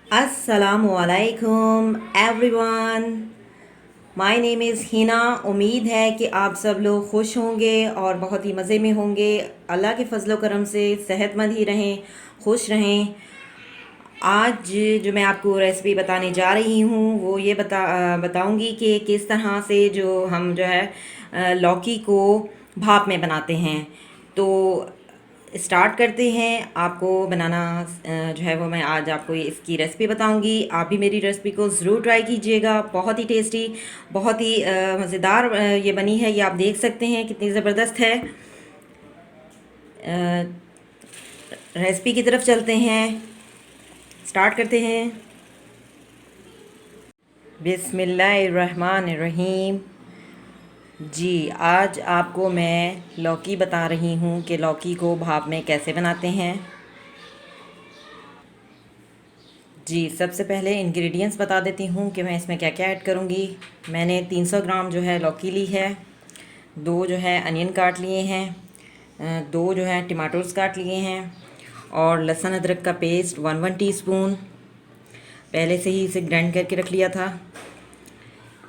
अस्सलामुअलैकुम everyone. My name is Hina. उम्मीद है कि आप सब लोग खुश होंगे और बहुत ही मज़े में होंगे। अल्लाह के फजलो करम से सेहतमंद ही रहें, खुश रहें। आज जो मैं आपको रेसिपी बताने जा रही हूँ वो ये बताऊँगी कि किस तरह से जो हम जो है लौकी को भाप में बनाते हैं। तो स्टार्ट करते हैं। आपको बनाना जो है वो मैं आज आपको इसकी रेसिपी बताऊंगी। आप भी मेरी रेसिपी को ज़रूर ट्राई कीजिएगा। बहुत ही टेस्टी, बहुत ही मज़ेदार ये बनी है। ये आप देख सकते हैं कितनी ज़बरदस्त है। रेसिपी की तरफ चलते हैं, स्टार्ट करते हैं। बिस्मिल्लाहिर्रहमानिर्रहीम। जी, आज आपको मैं लौकी बता रही हूँ कि लौकी को भाप में कैसे बनाते हैं। जी, सबसे पहले इंग्रेडिएंट्स बता देती हूँ कि मैं इसमें क्या क्या ऐड करूँगी। मैंने 300 ग्राम जो है लौकी ली है, 2 जो है अनियन काट लिए हैं, 2 जो है टमाटोस काट लिए हैं और लहसुन अदरक का पेस्ट 1 टीस्पून पहले से ही इसे ग्राइंड करके रख लिया था।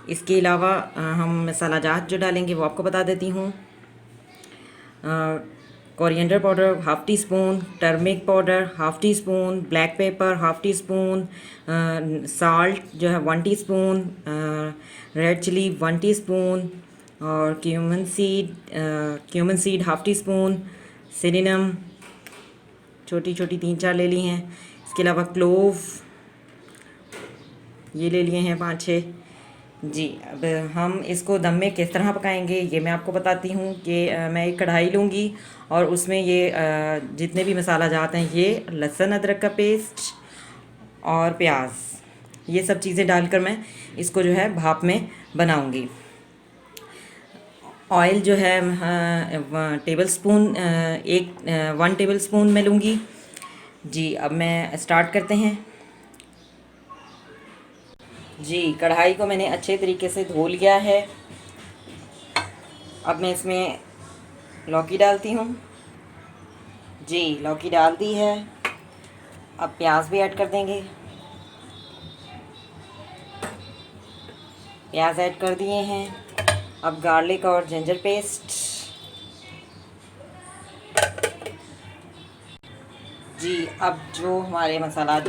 इसके अलावा हम मसाला जात जो डालेंगे वो आपको बता देती हूँ। Coriander powder 1/2 teaspoon, turmeric powder 1/2 teaspoon, black pepper 1/2 teaspoon, salt जो है 1 टीस्पून, रेड चिली 1 टीस्पून और क्यूमन सीड 1/2 टीस्पून, सिनेमम छोटी छोटी 3-4 ले ली हैं। इसके अलावा क्लोव ये ले लिए हैं 5-6। जी, अब हम इसको दम में किस तरह पकाएंगे ये मैं आपको बताती हूँ कि मैं एक कढ़ाई लूँगी और उसमें ये जितने भी मसाला जाते हैं, ये लहसुन अदरक का पेस्ट और प्याज, ये सब चीज़ें डालकर मैं इसको जो है भाप में बनाऊँगी। ऑयल जो है टेबल स्पून 1 टेबल स्पून मैं लूँगी। जी, अब मैं स्टार्ट करते हैं। जी, कढ़ाई को मैंने अच्छे तरीके से धो लिया है। अब मैं इसमें लौकी डालती हूँ। जी, लौकी डाल दी है। अब प्याज भी ऐड कर देंगे। प्याज ऐड कर दिए हैं। अब गार्लिक और जिंजर पेस्ट। जी, अब जो हमारे मसाला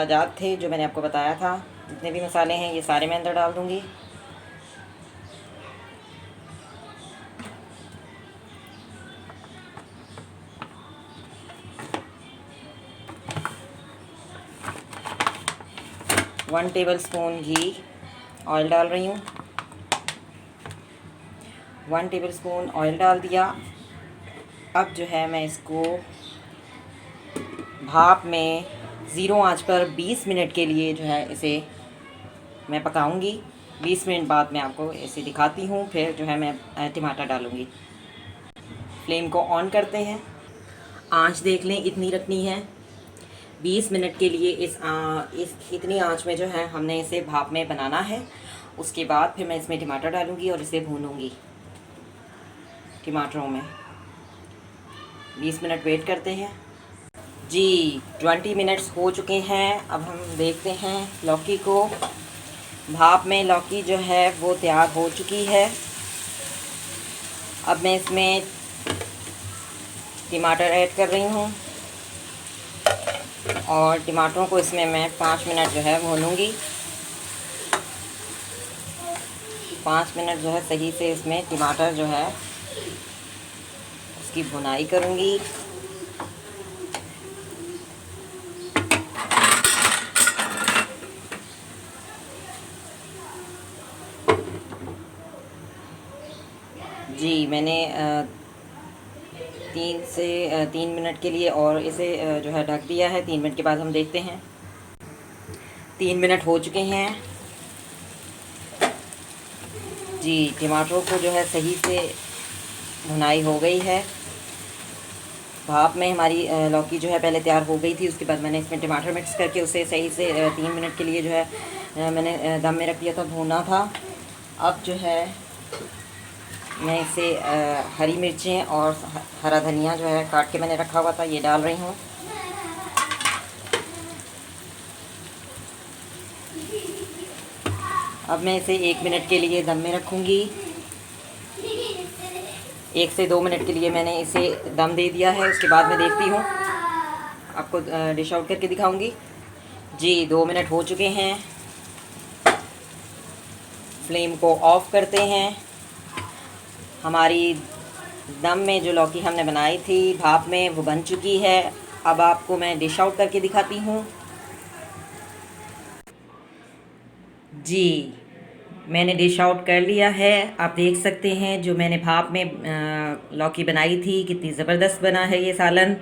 जात थे जो मैंने आपको बताया था, जितने भी मसाले हैं ये सारे मैं अंदर डाल दूँगी। वन टेबल स्पून घी ऑयल डाल रही हूँ। 1 टेबल स्पून ऑयल डाल दिया। अब जो है मैं इसको भाप में ज़ीरो आंच पर 20 मिनट के लिए जो है इसे मैं पकाऊंगी। 20 मिनट बाद मैं आपको इसे दिखाती हूँ। फिर जो है मैं टमाटर डालूँगी। फ्लेम को ऑन करते हैं। आंच देख लें इतनी रखनी है। 20 मिनट के लिए इस इतनी आंच में जो है हमने इसे भाप में बनाना है। उसके बाद फिर मैं इसमें टमाटर डालूँगी और इसे भूनूँगी। टमाटरों में 20 मिनट वेट करते हैं। जी, 20 मिनट्स हो चुके हैं। अब हम देखते हैं लौकी को। भाप में लौकी जो है वो तैयार हो चुकी है। अब मैं इसमें टमाटर ऐड कर रही हूँ और टमाटरों को इसमें मैं 5 मिनट जो है भूनूँगी। 5 मिनट जो है सही से इसमें टमाटर जो है उसकी भुनाई करूँगी। जी, मैंने 3 मिनट के लिए और इसे जो है ढक दिया है। 3 मिनट के बाद हम देखते हैं। 3 मिनट हो चुके हैं। जी, टमाटरों को जो है सही से भुनाई हो गई है। भाप में हमारी लौकी जो है पहले तैयार हो गई थी। उसके बाद मैंने इसमें टमाटर मिक्स करके उसे सही से 3 मिनट के लिए जो है मैंने दम में रख दिया था, भूना था। अब जो है मैं इसे हरी मिर्चें और हरा धनिया जो है काट के मैंने रखा हुआ था ये डाल रही हूँ। अब मैं इसे 1 मिनट के लिए दम में रखूँगी। 1 से 2 मिनट के लिए मैंने इसे दम दे दिया है। उसके बाद मैं देखती हूँ, आपको डिश आउट करके दिखाऊंगी। जी 2 मिनट हो चुके हैं। फ्लेम को ऑफ़ करते हैं। हमारी दम में जो लौकी हमने बनाई थी भाप में, वो बन चुकी है। अब आपको मैं डिश आउट करके दिखाती हूँ। जी मैंने डिश आउट कर लिया है। आप देख सकते हैं जो मैंने भाप में लौकी बनाई थी, कितनी ज़बरदस्त बना है ये सालन।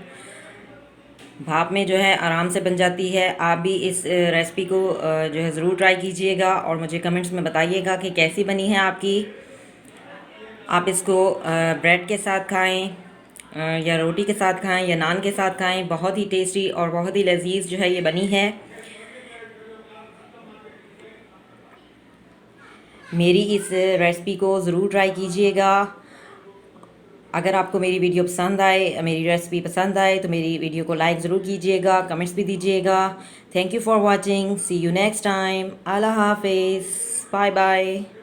भाप में जो है आराम से बन जाती है। आप भी इस रेसिपी को जो है ज़रूर ट्राई कीजिएगा और मुझे कमेंट्स में बताइएगा कि कैसी बनी है आपकी। आप इसको ब्रेड के साथ खाएं, या रोटी के साथ खाएं, या नान के साथ खाएं। बहुत ही टेस्टी और बहुत ही लजीज जो है ये बनी है। मेरी इस रेसिपी को ज़रूर ट्राई कीजिएगा। अगर आपको मेरी वीडियो पसंद आए, मेरी रेसिपी पसंद आए, तो मेरी वीडियो को लाइक ज़रूर कीजिएगा, कमेंट्स भी दीजिएगा। Thank you for watching. See you next time. अल्लाह हाफिज़। Bye bye.